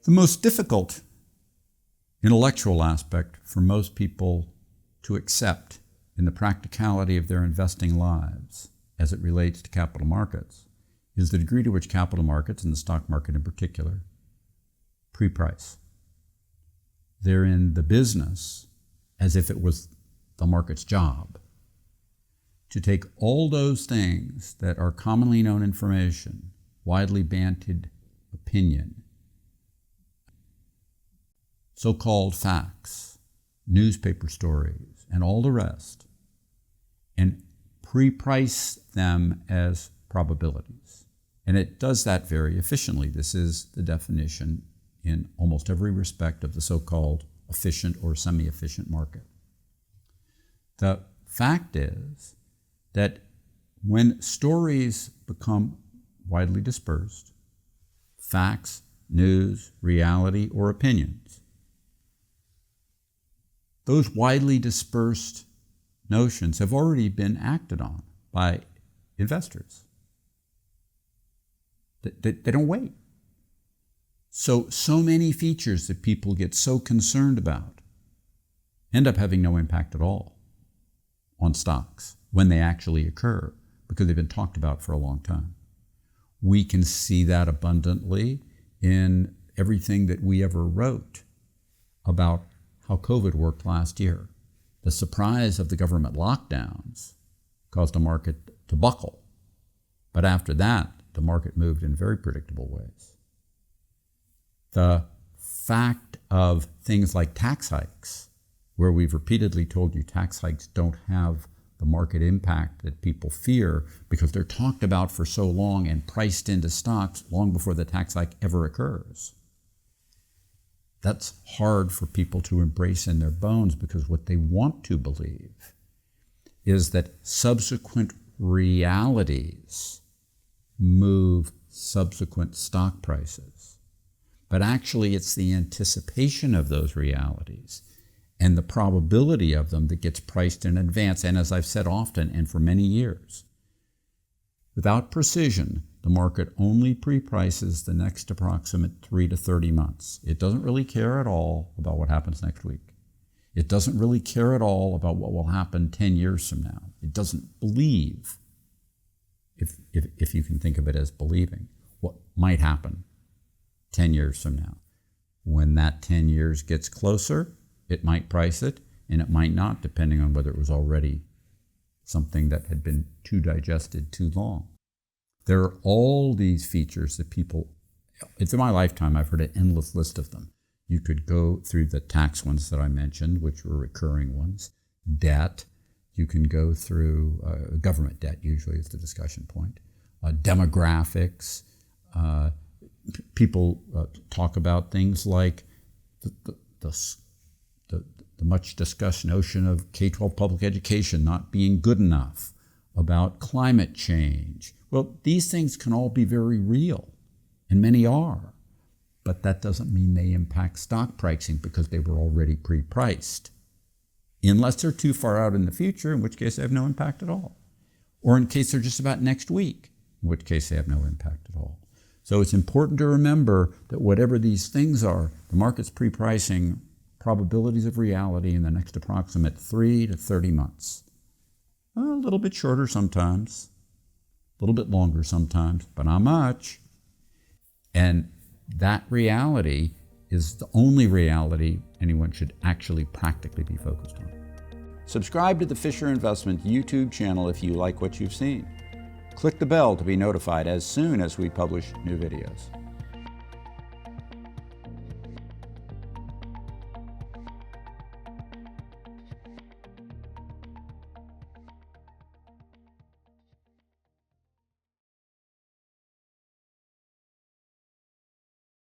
The most difficult intellectual aspect for most people to accept in the practicality of their investing lives as it relates to capital markets is the degree to which capital markets, and the stock market in particular, pre-price. They're in the business, as if it was the market's job, to take all those things that are commonly known information, widely bandied opinion, so-called facts, newspaper stories, and all the rest, and pre-price them as probabilities. And it does that very efficiently. This is the definition in almost every respect of the so-called efficient or semi-efficient market. The fact is that when stories become widely dispersed, facts, news, reality, or opinions, those widely dispersed notions have already been acted on by investors. They don't wait. So many features that people get so concerned about end up having no impact at all on stocks when they actually occur, because they've been talked about for a long time. We can see that abundantly in everything that we ever wrote about how COVID worked last year. The surprise of the government lockdowns caused the market to buckle. But after that, the market moved in very predictable ways. The fact of things like tax hikes, where we've repeatedly told you tax hikes don't have the market impact that people fear because they're talked about for so long and priced into stocks long before the tax hike ever occurs. That's hard for people to embrace in their bones, because what they want to believe is that subsequent realities move subsequent stock prices. But actually, it's the anticipation of those realities and the probability of them that gets priced in advance. And as I've said often and for many years, without precision, the market only pre-prices the next approximate 3 to 30 months. It doesn't really care at all about what happens next week. It doesn't really care at all about what will happen 10 years from now. It doesn't believe, if you can think of it as believing, what might happen 10 years from now. When that 10 years gets closer, it might price it, and it might not, depending on whether it was already something that had been too digested too long. There are all these features that people, in my lifetime, I've heard an endless list of them. You could go through the tax ones that I mentioned, which were recurring ones, debt. You can go through government debt, usually is the discussion point, demographics. People talk about things like the much discussed notion of K-12 public education not being good enough, about climate change. Well, these things can all be very real, and many are, but that doesn't mean they impact stock pricing because they were already pre-priced, unless they're too far out in the future, in which case they have no impact at all, or in case they're just about next week, in which case they have no impact at all. So it's important to remember that whatever these things are, the market's pre-pricing probabilities of reality in the next approximate 3 to 30 months. A little bit shorter sometimes, a little bit longer sometimes, but not much. And that reality is the only reality anyone should actually practically be focused on. Subscribe to the Fisher Investment YouTube channel if you like what you've seen. Click the bell to be notified as soon as we publish new videos.